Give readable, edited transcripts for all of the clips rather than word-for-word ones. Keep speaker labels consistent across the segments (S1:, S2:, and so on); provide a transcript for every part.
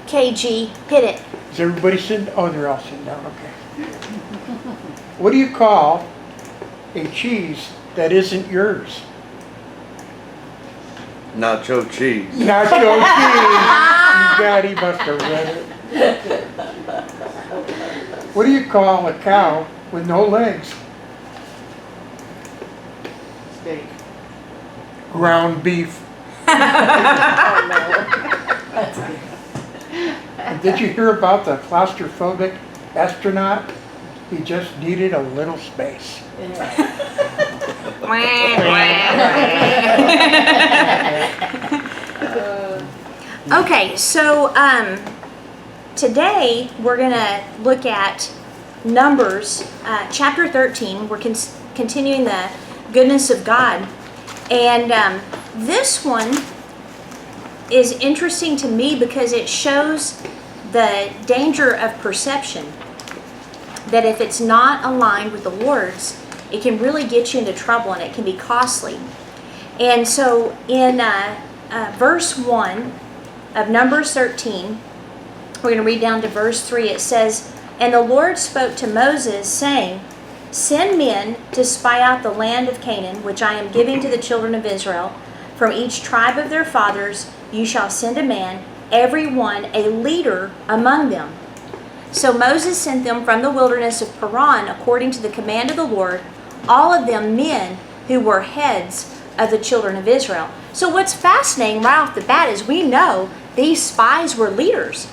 S1: KG, hit it.
S2: Is everybody sitting? Oh, they're all sitting down. Okay. What do you call a cheese that isn't yours?
S3: Nacho cheese.
S2: Nacho cheese. God, he must have read it. What do you call a cow with no legs?
S4: Steak.
S2: Ground beef. And did you hear about the claustrophobic astronaut? He just needed a little space.
S1: Okay, so today we're going to look at Numbers chapter 13. We're continuing the goodness of God. And this one is interesting to me because it shows the danger of perception. That if it's not aligned with the Lord's, it can really get you into trouble and it can be costly. And so in verse 1 of Numbers 13, we're going to read down to verse 3. It says, "And the Lord spoke to Moses, saying, Send men to spy out the land of Canaan, which I am giving to the children of Israel. From each tribe of their fathers you shall send a man, every one a leader among them." So Moses sent them from the wilderness of Paran according to the command of the Lord, all of them men who were heads of the children of Israel. So what's fascinating right off the bat is we know these spies were leaders.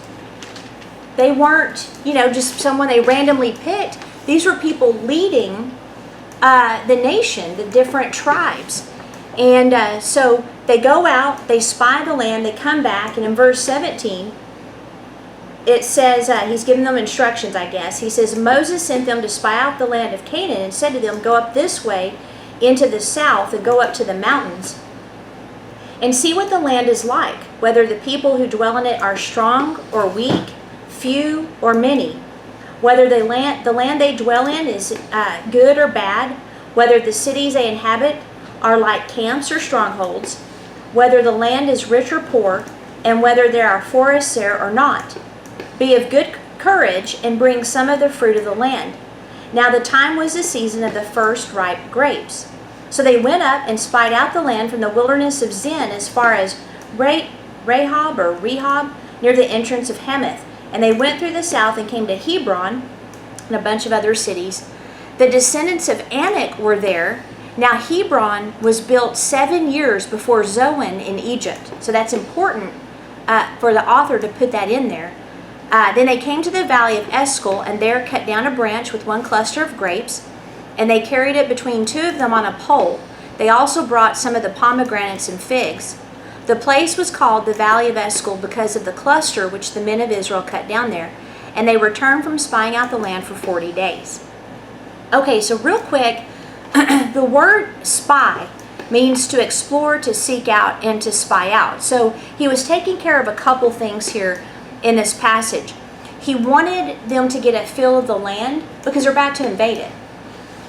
S1: They weren't, just someone they randomly picked. These were people leading the nation, the different tribes. And so they go out, they spy the land, they come back, and in verse 17, it says, he's giving them instructions, I guess. He says, "Moses sent them to spy out the land of Canaan and said to them, Go up this way into the south and go up to the mountains and see what the land is like, whether the people who dwell in it are strong or weak, few or many, whether the land they dwell in is good or bad, whether the cities they inhabit are like camps or strongholds, whether the land is rich or poor, and whether there are forests there or not. Be of good courage and bring some of the fruit of the land." Now the time was the season of the first ripe grapes. So they went up and spied out the land from the wilderness of Zin as far as Rehob, near the entrance of Hamath. And they went through the south and came to Hebron and a bunch of other cities. The descendants of Anak were there. Now Hebron was built 7 years before Zoan in Egypt. So that's important for the author to put that in there. Then they came to the valley of Eshcol, and there cut down a branch with one cluster of grapes, and they carried it between two of them on a pole. They also brought some of the pomegranates and figs. The place was called the Valley of Eshcol because of the cluster which the men of Israel cut down there, and they returned from spying out the land for 40 days. Okay, so real quick, the word spy means to explore, to seek out, and to spy out. So he was taking care of a couple things here in this passage. He wanted them to get a feel of the land because they're about to invade it.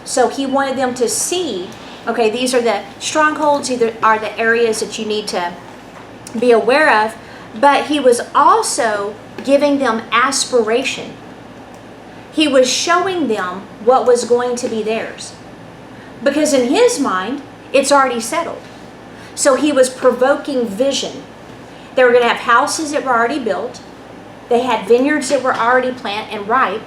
S1: So he wanted them to see, okay, these are the strongholds, these are the areas that you need to be aware of, but he was also giving them aspiration. He was showing them what was going to be theirs. Because in his mind, it's already settled. So he was provoking vision. They were going to have houses that were already built. They had vineyards that were already planted and ripe,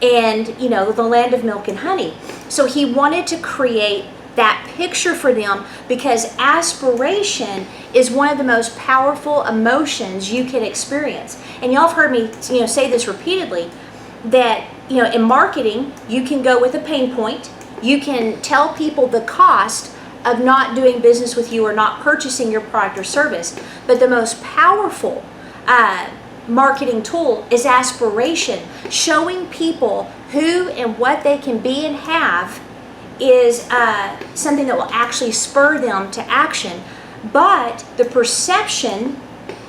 S1: and the land of milk and honey. So he wanted to create that picture for them because aspiration is one of the most powerful emotions you can experience. And y'all have heard me say this repeatedly, that in marketing you can go with a pain point. You can tell people the cost of not doing business with you or not purchasing your product or service. But the most powerful marketing tool is aspiration. Showing people who and what they can be and have is something that will actually spur them to action. But the perception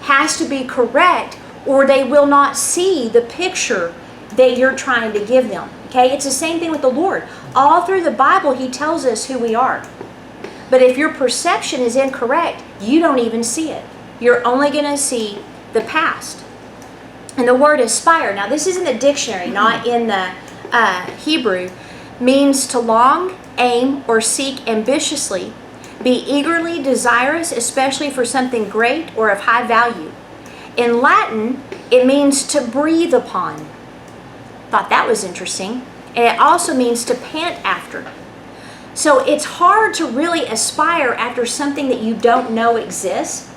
S1: has to be correct or they will not see the picture that you're trying to give them. Okay, it's the same thing with the Lord. All through the Bible, he tells us who we are. But if your perception is incorrect, you don't even see it. You're only going to see the past. And the word aspire, now this is in the dictionary, not in the Hebrew, means to long, aim, or seek ambitiously, be eagerly desirous, especially for something great or of high value. In Latin, it means to breathe upon. Thought that was interesting. And it also means to pant after. So it's hard to really aspire after something that you don't know exists.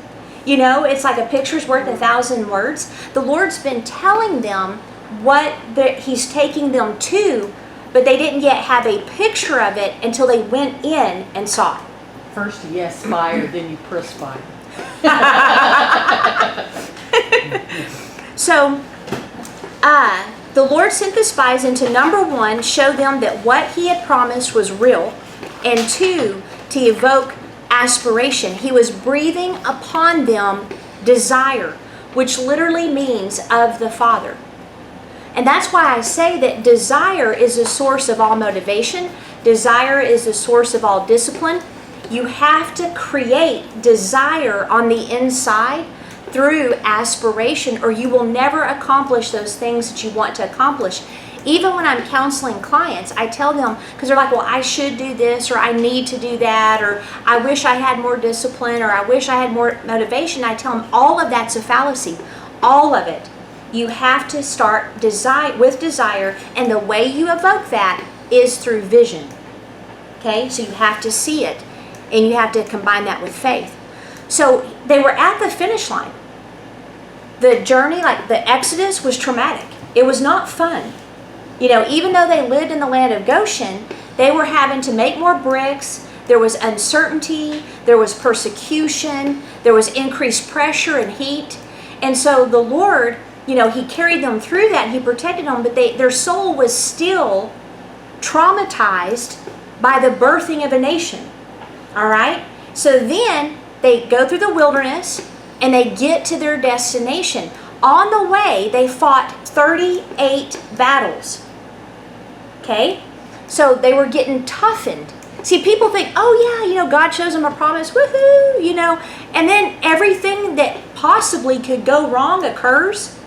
S1: You know, it's like a picture's worth 1,000 words. The Lord's been telling them what He's taking them to, but they didn't yet have a picture of it until they went in and saw it.
S3: First you aspire, then you perspire.
S1: So, the Lord sent the spies in to, number one, show them that what He had promised was real, and two, to evoke aspiration. He was breathing upon them desire, which literally means of the Father. And that's why I say that desire is the source of all motivation. Desire is the source of all discipline. You have to create desire on the inside through aspiration, or you will never accomplish those things that you want to accomplish. Even when I'm counseling clients, I tell them, because they're like, well, I should do this, or I need to do that, or I wish I had more discipline, or I wish I had more motivation. I tell them all of that's a fallacy. All of it. You have to start with desire, and the way you evoke that is through vision. Okay? So you have to see it, and you have to combine that with faith. So they were at the finish line. The journey, like the Exodus, was traumatic. It was not fun. You know, even though they lived in the land of Goshen, they were having to make more bricks. There was uncertainty. There was persecution. There was increased pressure and heat. And so the Lord, you know, He carried them through that. He protected them, but their soul was still traumatized by the birthing of a nation. All right? So then they go through the wilderness and they get to their destination. On the way, they fought 38 battles. Okay? So they were getting toughened. See, people think, oh yeah, you know, God shows them a promise, woohoo, you know, and then everything that possibly could go wrong occurs,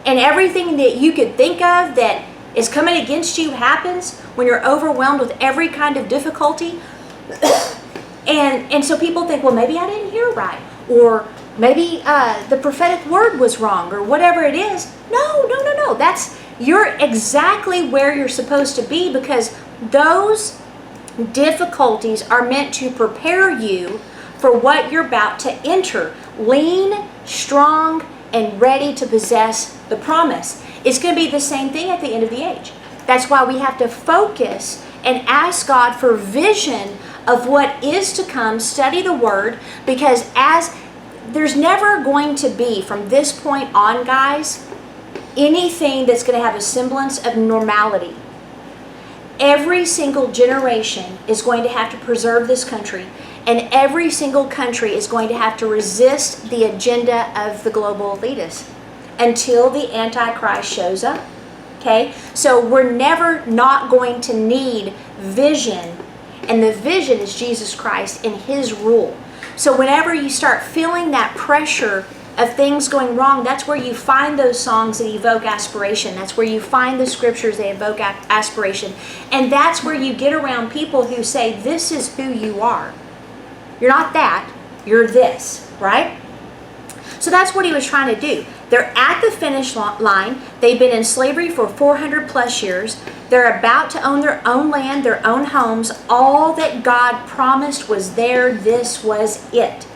S1: and everything that you could think of that is coming against you happens when you're overwhelmed with every kind of difficulty. And so people think, well, maybe I didn't hear right, or maybe the prophetic word was wrong, or whatever it is. No. You're exactly where you're supposed to be, because those difficulties are meant to prepare you for what you're about to enter. Lean, strong, and ready to possess the promise. It's going to be the same thing at the end of the age. That's why we have to focus and ask God for vision of what is to come. Study the Word, because there's never going to be, from this point on, guys, anything that's going to have a semblance of normality. Every single generation is going to have to preserve this country, and every single country is going to have to resist the agenda of the global elitists until the Antichrist shows up. Okay? So we're never not going to need vision, and the vision is Jesus Christ and His rule. So whenever you start feeling that pressure of things going wrong, that's where you find those songs that evoke aspiration. That's where you find the scriptures that evoke aspiration. And that's where you get around people who say, this is who you are. You're not that, you're this, right? So that's what He was trying to do. They're at the finish line. They've been in slavery for 400 plus years. They're about to own their own land, their own homes. All that God promised was there. This was it.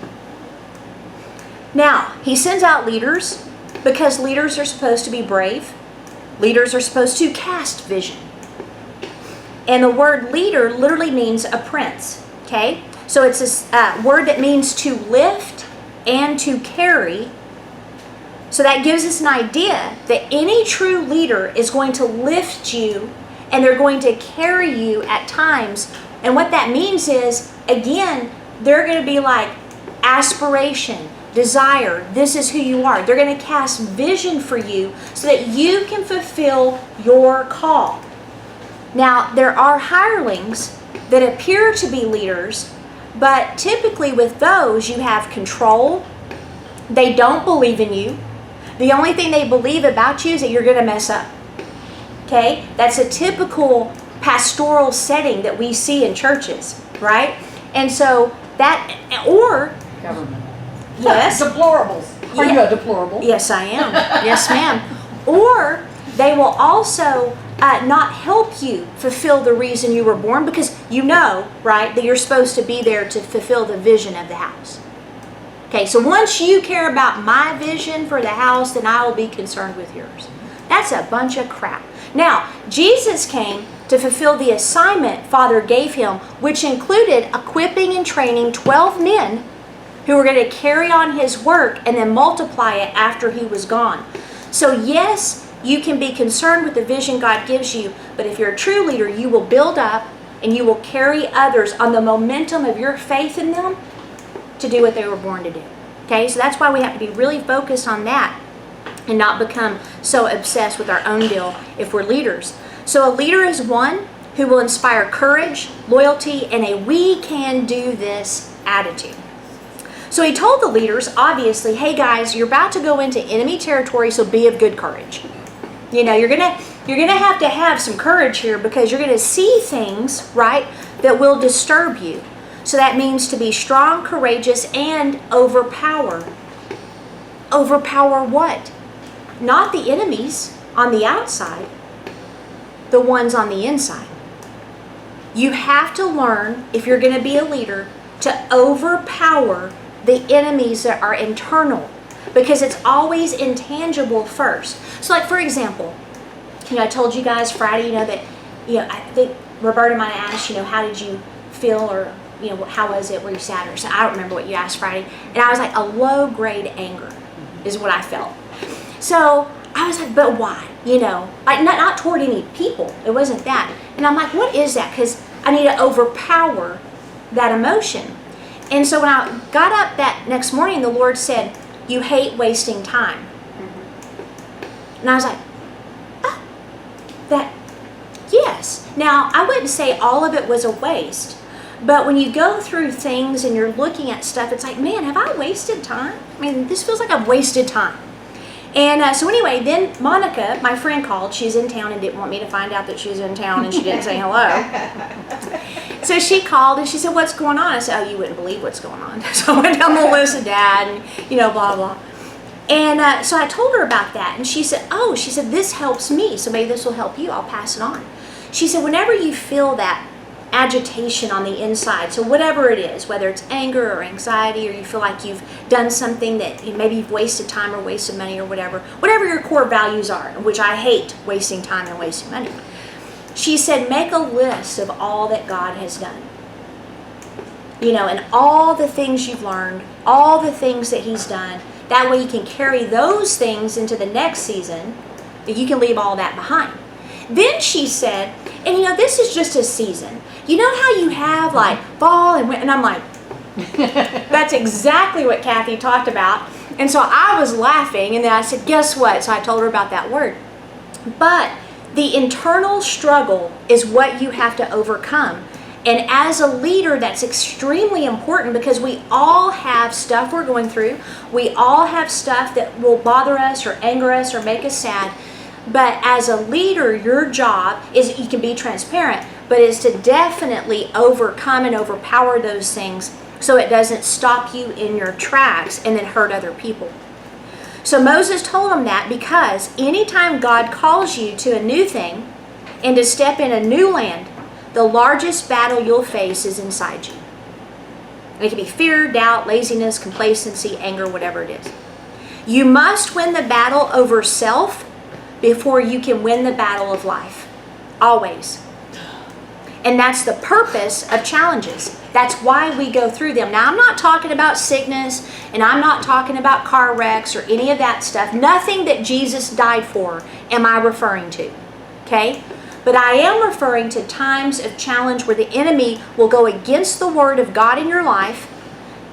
S1: Now, He sends out leaders, because leaders are supposed to be brave. Leaders are supposed to cast vision. And the word leader literally means a prince. Okay? So it's this word that means to lift and to carry. So that gives us an idea that any true leader is going to lift you, and they're going to carry you at times. And what that means is, again, they're going to be like aspiration, desire. This is who you are. They're going to cast vision for you so that you can fulfill your call. Now, there are hirelings that appear to be leaders, but typically with those you have control, They don't believe in you. The only thing they believe about you is that you're going to mess up. Okay? That's a typical pastoral setting that we see in churches, right? And so that, or,
S3: Government.
S1: yes.
S3: Deplorables. Are you a deplorable?
S1: Yes, I am. Yes, ma'am. Or they will also not help you fulfill the reason you were born, because you know, right, that you're supposed to be there to fulfill the vision of the house. Okay, so once you care about my vision for the house, then I will be concerned with yours. That's a bunch of crap. Now, Jesus came to fulfill the assignment Father gave him, which included equipping and training 12 men who were going to carry on his work and then multiply it after he was gone. So yes, you can be concerned with the vision God gives you, but if you're a true leader, you will build up and you will carry others on the momentum of your faith in them to do what they were born to do. Okay, so that's why we have to be really focused on that and not become so obsessed with our own deal if we're leaders. So a leader is one who will inspire courage, loyalty, and a we can do this attitude. So he told the leaders, obviously, hey guys, you're about to go into enemy territory, so be of good courage. You know, you're gonna have to have some courage here, because you're gonna see things, right, that will disturb you. So that means to be strong, courageous, and overpower. Overpower what? Not the enemies on the outside, the ones on the inside. You have to learn, if you're going to be a leader, to overpower the enemies that are internal, because it's always intangible first. So like, for example, I told you guys Friday, that, I think Roberta might have asked, how did you feel, or, how was it, were you sad, or so I don't remember what you asked Friday. And I was like, a low grade anger is what I felt. So I was like, but why? Like not toward any people. It wasn't that. And I'm like, what is that? Because I need to overpower that emotion. And so when I got up that next morning, the Lord said, you hate wasting time. And I was like, oh, yes. Now, I wouldn't say all of it was a waste. But when you go through things and you're looking at stuff, it's like, man, have I wasted time? I mean, this feels like I've wasted time. And so anyway, then Monica, my friend, called. She's in town and didn't want me to find out that she was in town, and she didn't say hello. So she called and she said, what's going on? I said, oh, you wouldn't believe what's going on. So I went down the list of Dad and, blah, blah. And so I told her about that. And she said, this helps me. So maybe this will help you. I'll pass it on. She said, whenever you feel that agitation on the inside, so whatever it is, whether it's anger or anxiety, or you feel like you've done something that maybe you've wasted time or wasted money or whatever your core values are, which I hate wasting time and wasting money. She said, make a list of all that God has done. And all the things you've learned, all the things that he's done. That way you can carry those things into the next season, that you can leave all that behind. Then she said, and this is just a season. You know how you have like fall and winter? And I'm like, that's exactly what Kathy talked about. And so I was laughing, and then I said, guess what? So I told her about that word. But the internal struggle is what you have to overcome. And as a leader, that's extremely important, because we all have stuff we're going through. We all have stuff that will bother us or anger us or make us sad. But as a leader, your job is, you can be transparent, but is to definitely overcome and overpower those things so it doesn't stop you in your tracks and then hurt other people. So Moses told him that because anytime God calls you to a new thing and to step in a new land, the largest battle you'll face is inside you. And it can be fear, doubt, laziness, complacency, anger, whatever it is. You must win the battle over self before you can win the battle of life. Always. And that's the purpose of challenges. That's why we go through them. Now, I'm not talking about sickness, and I'm not talking about car wrecks or any of that stuff. Nothing that Jesus died for am I referring to. Okay? But I am referring to times of challenge where the enemy will go against the word of God in your life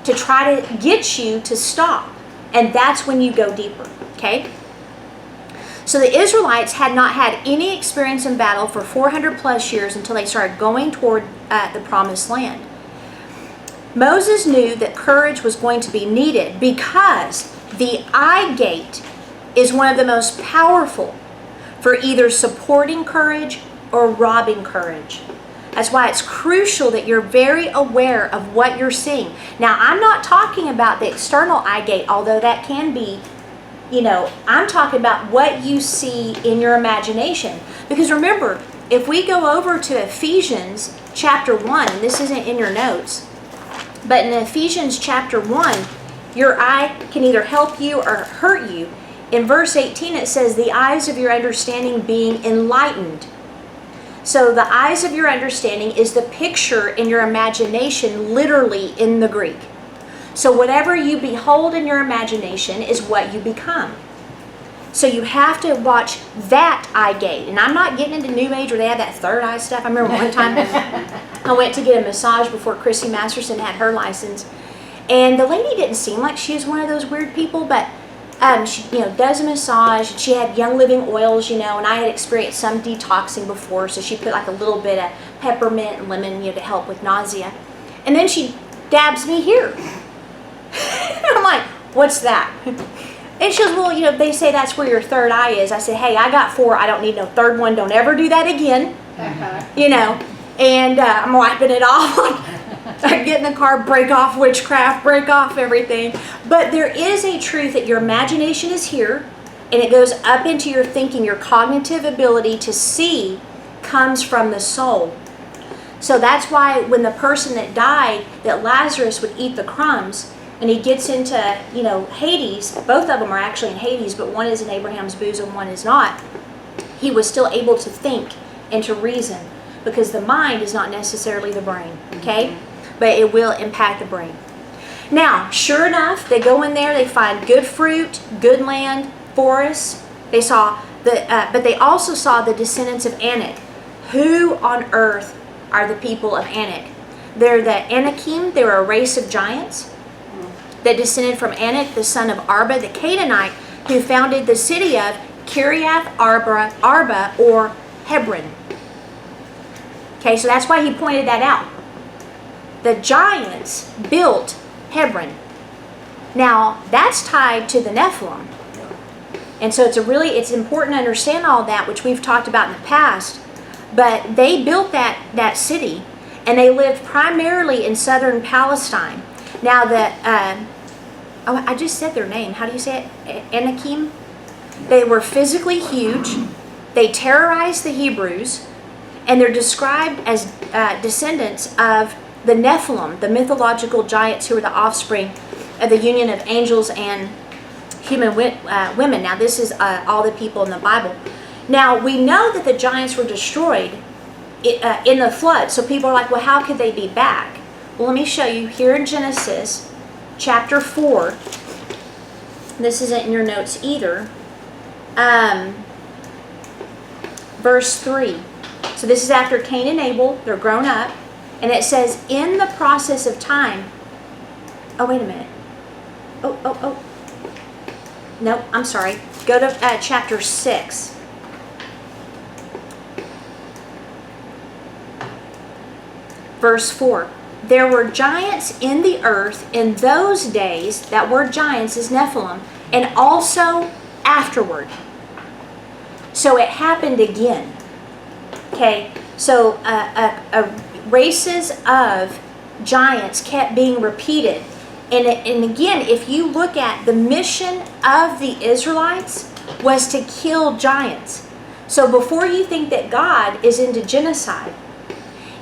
S1: to try to get you to stop. And that's when you go deeper. Okay? So the Israelites had not had any experience in battle for 400 plus years until they started going toward the promised land. Moses knew that courage was going to be needed because The eye gate is one of the most powerful for either supporting courage or robbing courage. That's why it's crucial that you're very aware of what you're seeing. Now, I'm not talking about the external eye gate, although that can be, I'm talking about what you see in your imagination. Because remember, if we go over to Ephesians chapter 1, and this isn't in your notes, but in Ephesians chapter 1, your eye can either help you or hurt you. In verse 18, it says, the eyes of your understanding being enlightened. So the eyes of your understanding is the picture in your imagination, literally in the Greek. So whatever you behold in your imagination is what you become. So you have to watch that eye gate. And I'm not getting into New Age where they have that third eye stuff. I remember one time I went to get a massage before Chrissy Masterson had her license. And the lady didn't seem like she was one of those weird people, but she does a massage. She had Young Living oils, and I had experienced some detoxing before, so she put like a little bit of peppermint and lemon, to help with nausea. And then she dabs me here. I'm like, what's that? And she goes, well, they say that's where your third eye is. I said, hey, I got 4. I don't need no third one. Don't ever do that again. And I'm wiping it off. I get in the car, break off witchcraft, break off everything. But there is a truth that your imagination is here, and it goes up into your thinking. Your cognitive ability to see comes from the soul. So that's why when the person that died, that Lazarus would eat the crumbs, and he gets into, Hades, both of them are actually in Hades, but one is in Abraham's bosom, one is not. He was still able to think and to reason, because the mind is not necessarily the brain, okay? But it will impact the brain. Now, sure enough, they go in there, they find good fruit, good land, forests. They saw but they also saw the descendants of Anak. Who on earth are the people of Anak? They're the Anakim. They were a race of giants that descended from Anak, the son of Arba, the Canaanite, who founded the city of Kiriath Arba, or Hebron. Okay, so that's why he pointed that out. The giants built Hebron. Now, that's tied to the Nephilim. And so it's important to understand all that, which we've talked about in the past. But they built that city, and they lived primarily in southern Palestine. Now, I just said their name. How do you say it? Anakim? They were physically huge. They terrorized the Hebrews, and they're described as descendants of the Nephilim, the mythological giants who were the offspring of the union of angels and human women. Now, this is all the people in the Bible. Now, we know that the giants were destroyed in the flood. So people are like, well, how could they be back? Well, let me show you here in Genesis chapter 4. This isn't in your notes either. Verse 3. So this is after Cain and Abel. They're grown up. And it says, in the process of time. Oh, wait a minute. Oh. Nope, I'm sorry. Go to chapter 6. Verse 4. There were giants in the earth in those days. That word giants is Nephilim. And also afterward. So it happened again. Okay. So races of giants kept being repeated. And again, if you look at the mission of the Israelites was to kill giants. So before you think that God is into genocide,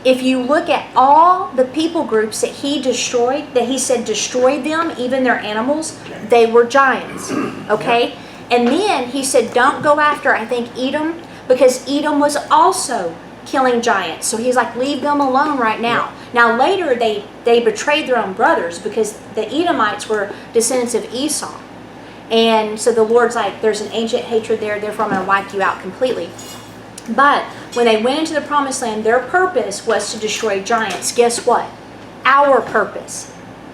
S1: if you look at all the people groups that he destroyed, that he said destroyed them, even their animals, they were giants. Okay? And then he said don't go after, I think, Edom, because Edom was also killing giants. So he's like, leave them alone right now. Yeah. Now later they betrayed their own brothers because the Edomites were descendants of Esau. And so the Lord's like, there's an ancient hatred there, therefore I'm going to wipe you out completely. But when they went into the promised land, their purpose was to destroy giants. Guess what? Our purpose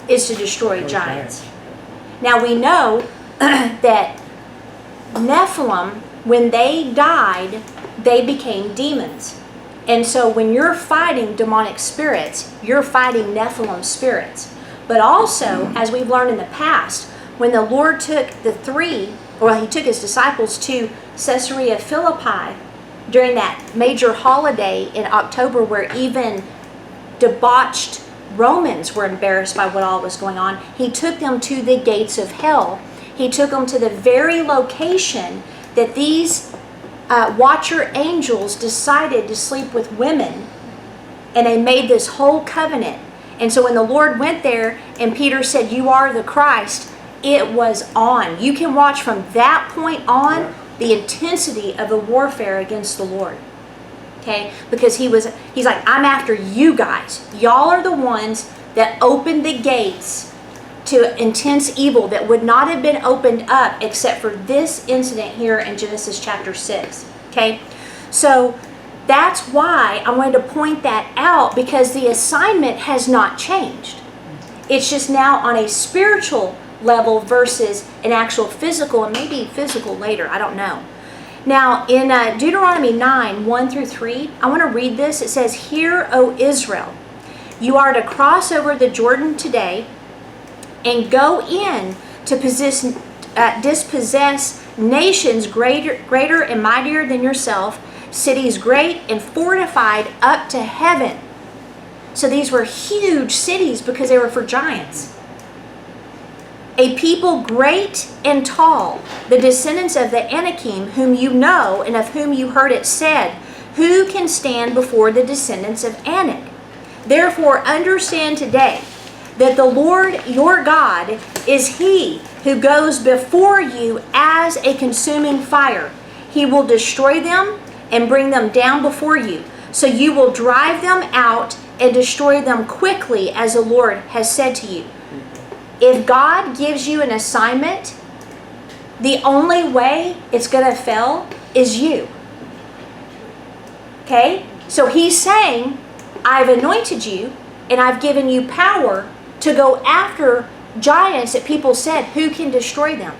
S1: is to destroy giants. Now we know that Nephilim, when they died, they became demons. And so when you're fighting demonic spirits, you're fighting Nephilim spirits. But also, as we've learned in the past, when the Lord took he took his disciples to Caesarea Philippi during that major holiday in October, where even debauched Romans were embarrassed by what all was going on. He took them to the gates of hell. He took them to the very location that these watcher angels decided to sleep with women, and they made this whole covenant. And so when the Lord went there and Peter said, "You are the Christ," it was on. You can watch from that point on the intensity of the warfare against the Lord. Okay? Because he's like, "I'm after you guys. Y'all are the ones that opened the gates to intense evil that would not have been opened up except for this incident here in Genesis chapter 6. Okay? So that's why I wanted to point that out, because the assignment has not changed. It's just now on a spiritual level versus an actual physical, and maybe physical later, I don't know. Now in Deuteronomy 9, 1 through 3, I want to read this. It says, "Hear, O Israel, you are to cross over the Jordan today and go in to dispossess nations greater and mightier than yourself, cities great and fortified up to heaven." So these were huge cities because they were for giants. "A people great and tall, the descendants of the Anakim, whom you know and of whom you heard it said, who can stand before the descendants of Anak? Therefore understand today that the Lord your God is He who goes before you as a consuming fire. He will destroy them and bring them down before you. So you will drive them out and destroy them quickly, as the Lord has said to you." If God gives you an assignment, the only way it's going to fail is you. Okay? So He's saying, "I've anointed you and I've given you power to go after giants that people said, who can destroy them?"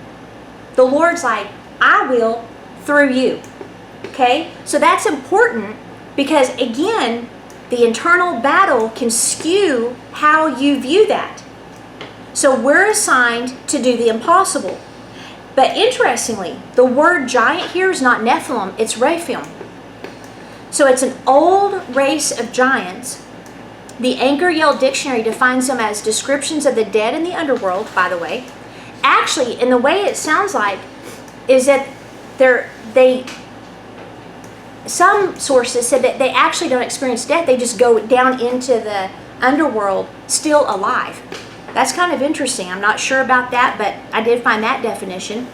S1: The Lord's like, "I will through you." Okay? So that's important, because again, the internal battle can skew how you view that. So we're assigned to do the impossible. But interestingly, the word giant here is not Nephilim, it's Rephaim. So it's an old race of giants. The Anchor Yale Dictionary defines them as descriptions of the dead in the underworld, by the way. Actually, in the way it sounds like, is that some sources said that they actually don't experience death, they just go down into the underworld still alive. That's kind of interesting. I'm not sure about that, but I did find that definition.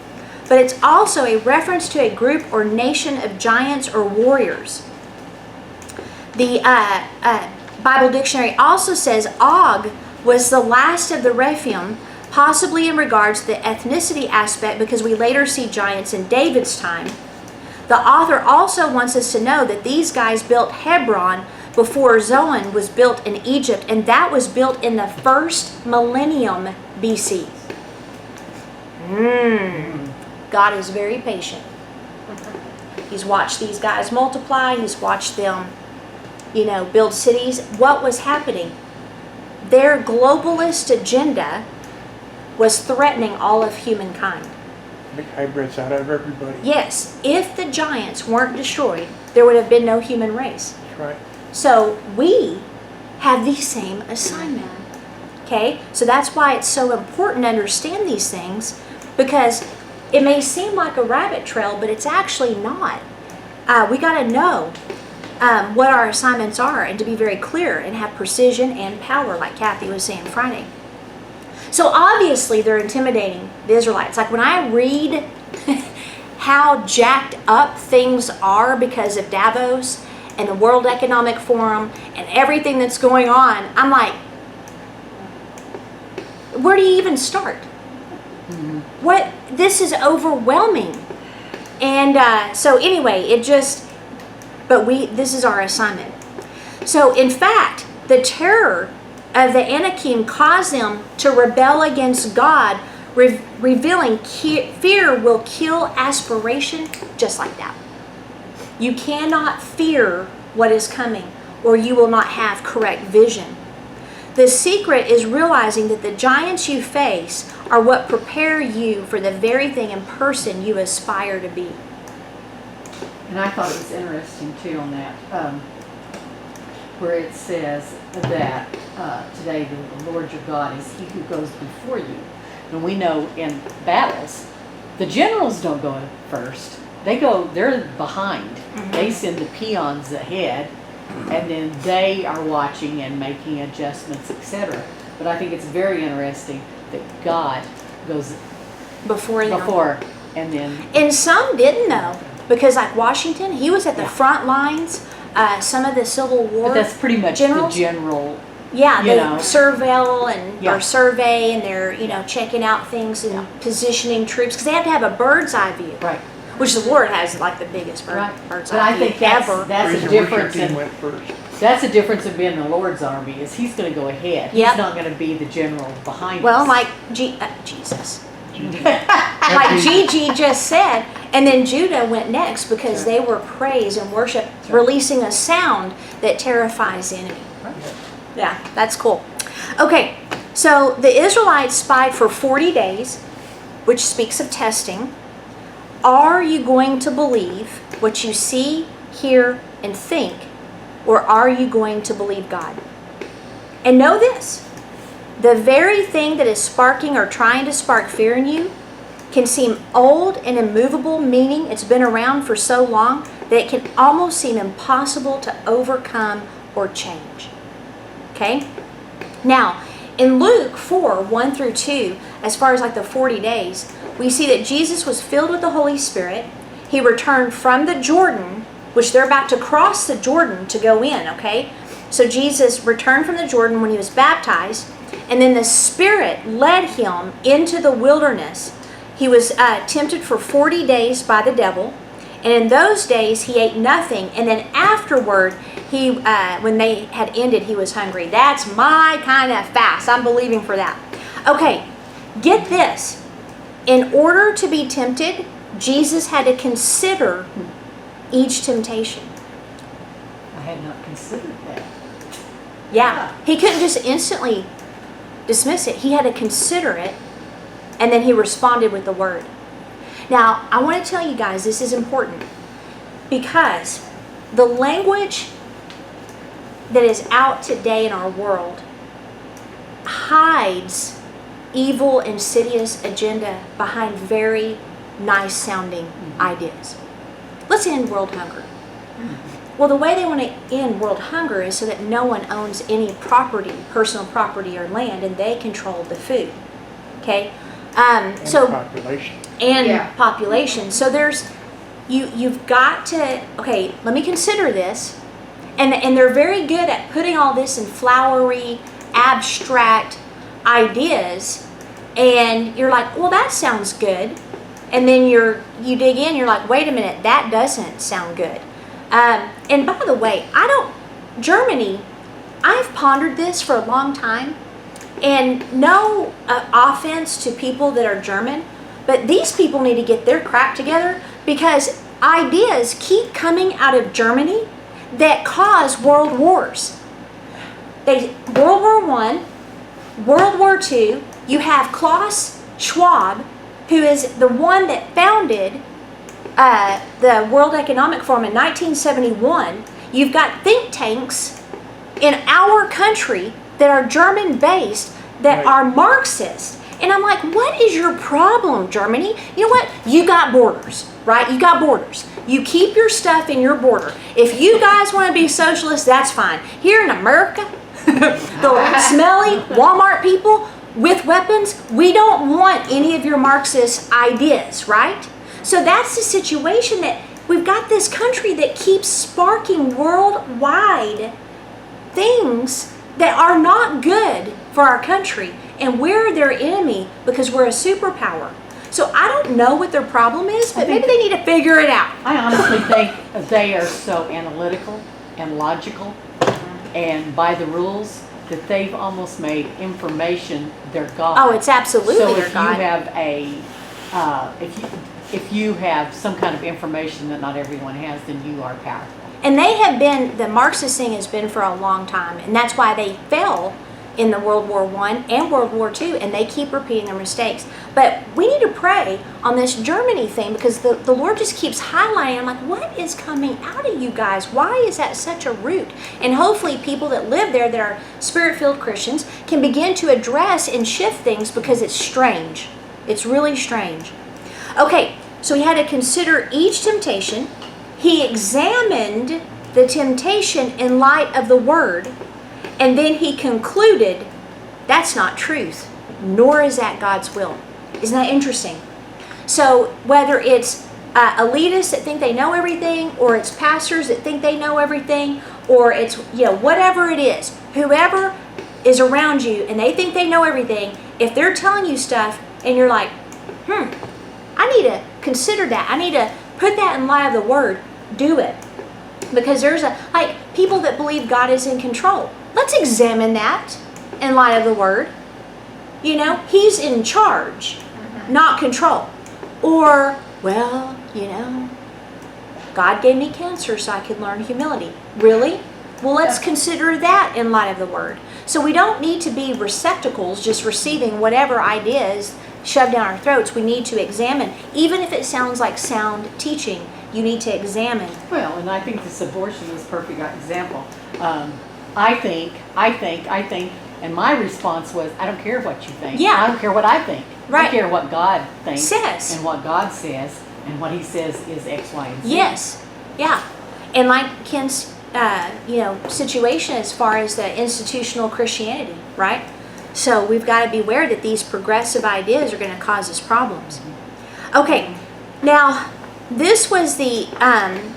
S1: But it's also a reference to a group or nation of giants or warriors. The Bible Dictionary also says Og was the last of the Rephaim, possibly in regards to the ethnicity aspect, because we later see giants in David's time. The author also wants us to know that these guys built Hebron before Zoan was built in Egypt, and that was built in the 1st millennium BC. God is very patient. He's watched these guys multiply. He's watched them, build cities. What was happening? Their globalist agenda was threatening all of humankind.
S2: Make hybrids out of everybody.
S1: Yes. If the giants weren't destroyed, there would have been no human race.
S2: That's right.
S1: So we have the same assignment. Okay? So that's why it's so important to understand these things, because it may seem like a rabbit trail, but it's actually not. We got to know what our assignments are, and to be very clear and have precision and power, like Kathy was saying Friday. So obviously they're intimidating the Israelites. Like when I read how jacked up things are because of Davos and the World Economic Forum and everything that's going on, I'm like, where do you even start? This is overwhelming. And so anyway, this is our assignment. So in fact, the terror of the Anakim caused them to rebel against God, revealing fear will kill aspiration, just like that. You cannot fear what is coming, or you will not have correct vision. The secret is realizing that the giants you face are what prepare you for the very thing and person you aspire to be.
S3: And I thought it was interesting too on that, where it says that today the Lord your God is He who goes before you. And we know in battles, the generals don't go first. They're behind.
S1: Mm-hmm.
S3: They send the peons ahead, and then they are watching and making adjustments, etc. But I think it's very interesting that God goes
S1: Before them.
S3: and then.
S1: And some didn't know, because like Washington, he was at the
S3: Yeah.
S1: front lines. Some of the Civil War
S3: But that's pretty much
S1: generals,
S3: the general.
S1: yeah,
S3: you
S1: they
S3: know.
S1: surveil and
S3: Yeah.
S1: or survey, and they're checking out things and
S3: Yeah.
S1: positioning troops, because they have to have a bird's eye view,
S3: Right.
S1: which the Lord has like the biggest
S3: Right.
S1: bird's
S3: But
S1: eye
S3: I
S1: view
S3: think that's
S1: ever.
S3: a
S2: Praise and
S3: difference
S2: worship team
S3: in
S2: went first.
S3: that's a difference in being the Lord's army. Is He's going to go ahead.
S1: Yep.
S3: He's not going to be the general behind
S1: Well,
S3: us.
S1: like Jesus, like Gigi just said, and then Judah went next because they were praise and worship,
S3: right.
S1: releasing a sound that terrifies the enemy. Yeah, that's cool. Okay, so the Israelites spied for 40 days, which speaks of testing. Are you going to believe what you see, hear, and think, or are you going to believe God? And know this, the very thing that is sparking or trying to spark fear in you can seem old and immovable, meaning it's been around for so long that it can almost seem impossible to overcome or change. Okay? Now, in Luke 4, 1 through 2, as far as like the 40 days, we see that Jesus was filled with the Holy Spirit. He returned from the Jordan, which they're about to cross the Jordan to go in, okay? So Jesus returned from the Jordan when he was baptized, and then the Spirit led him into the wilderness. He was tempted for 40 days by the devil, and in those days he ate nothing, and then afterward, when they had ended, he was hungry. That's my kind of fast. I'm believing for that. Okay, get this. In order to be tempted, Jesus had to consider each temptation.
S3: I had not considered that.
S1: Yeah, he couldn't just instantly dismiss it. He had to consider it, and then he responded with the word. Now, I want to tell you guys, this is important, because the language that is out today in our world hides evil, insidious agenda behind very nice sounding ideas. Let's end world hunger. Well, the way they want to end world hunger is so that no one owns any property, personal property or land, and they control the food. Okay?
S2: And
S1: So
S2: population.
S1: and
S3: Yeah.
S1: population. So you've got to, okay, let me consider this. And they're very good at putting all this in flowery, abstract ideas, and you're like, well, that sounds good. And then you dig in, you're like, wait a minute, that doesn't sound good. And by the way, Germany, I've pondered this for a long time, and no offense to people that are German, but these people need to get their crap together, because ideas keep coming out of Germany that cause world wars. World War I, World War II, you have Klaus Schwab, who is the one that founded the World Economic Forum in 1971. You've got think tanks in our country that are German-based that
S2: Right.
S1: are Marxist. And I'm like, what is your problem, Germany? You know what? You got borders, right? You got borders. You keep your stuff in your border. If you guys want to be socialists, that's fine. Here in America, the smelly Walmart people with weapons, we don't want any of your Marxist ideas, right? So that's the situation, that we've got this country that keeps sparking worldwide things that are not good for our country, and we're their enemy because we're a superpower. So I don't know what their problem is, but maybe they need to figure it out.
S3: I honestly think they are so analytical and logical and by the rules that they've almost made information their god.
S1: Oh, it's absolutely
S3: so
S1: their
S3: if
S1: God.
S3: you have if you have some kind of information that not everyone has, then you are powerful.
S1: And they have been, the Marxist thing has been for a long time, and that's why they fell in the World War I and World War II, and they keep repeating their mistakes. But we need to pray on this Germany thing, because the Lord just keeps highlighting. I'm like, what is coming out of you guys? Why is that such a root? And hopefully people that live there that are Spirit-filled Christians can begin to address and shift things, because it's strange. It's really strange. Okay, so he had to consider each temptation. He examined the temptation in light of the Word, and then he concluded, that's not truth, nor is that God's will. Isn't that interesting? So whether it's elitists that think they know everything, or it's pastors that think they know everything, or it's, whatever it is, whoever is around you and they think they know everything, if they're telling you stuff and you're like, I need to consider that, I need to put that in light of the Word, do it. Because there's people that believe God is in control. Let's examine that in light of the Word. He's in charge, not control. Or, God gave me cancer so I could learn humility. Really? Well, let's consider that in light of the Word. So we don't need to be receptacles just receiving whatever ideas shoved down our throats. We need to examine. Even if it sounds like sound teaching, you need to examine.
S3: Well, and I think this abortion is a perfect example. I think, and my response was, I don't care what you think.
S1: Yeah.
S3: I don't care what I think.
S1: Right.
S3: I care what God thinks.
S1: Says.
S3: And what God says, and what He says is X, Y, and Z.
S1: Yes. Yeah. And like Ken's, situation as far as the institutional Christianity, right? So we've got to be aware that these progressive ideas are going to cause us problems. Okay. Now, this was an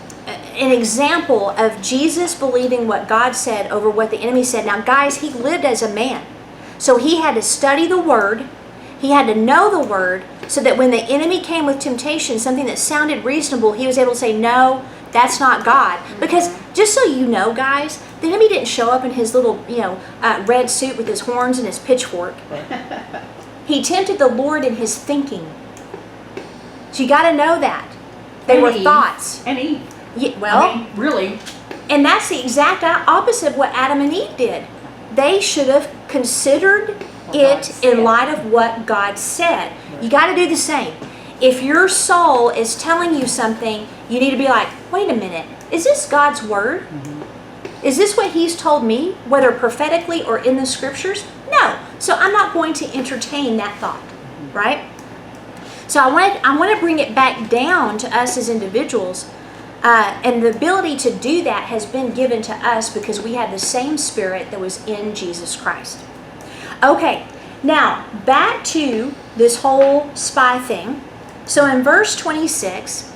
S1: example of Jesus believing what God said over what the enemy said. Now, guys, he lived as a man. So he had to study the Word. He had to know the Word, so that when the enemy came with temptation, something that sounded reasonable, he was able to say, no, that's not God. Because just so you know, guys, the enemy didn't show up in his little, red suit with his horns and his pitchfork. He tempted the Lord in his thinking. So you got to know that. They were thoughts.
S3: And Eve.
S1: Yeah,
S3: really.
S1: And that's the exact opposite of what Adam and Eve did. They should have considered it in light of what God said. You got to do the same. If your soul is telling you something, you need to be like, wait a minute, is this God's Word? Is this what He's told me, whether prophetically or in the Scriptures? No. So I'm not going to entertain that thought, right? So I want to bring it back down to us as individuals. And the ability to do that has been given to us because we have the same Spirit that was in Jesus Christ. Okay, now back to this whole spy thing. So in verse 26,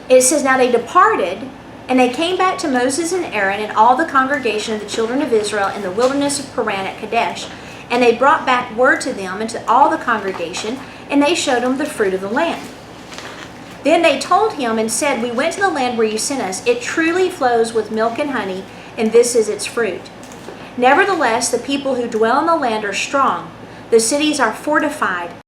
S1: it says, now they departed, and they came back to Moses and Aaron and all the congregation of the children of Israel in the wilderness of Paran at Kadesh. And they brought back word to them and to all the congregation, and they showed them the fruit of the land. Then they told him and said, we went to the land where you sent us. It truly flows with milk and honey, and this is its fruit. Nevertheless, the people who dwell in the land are strong. The cities are fortified.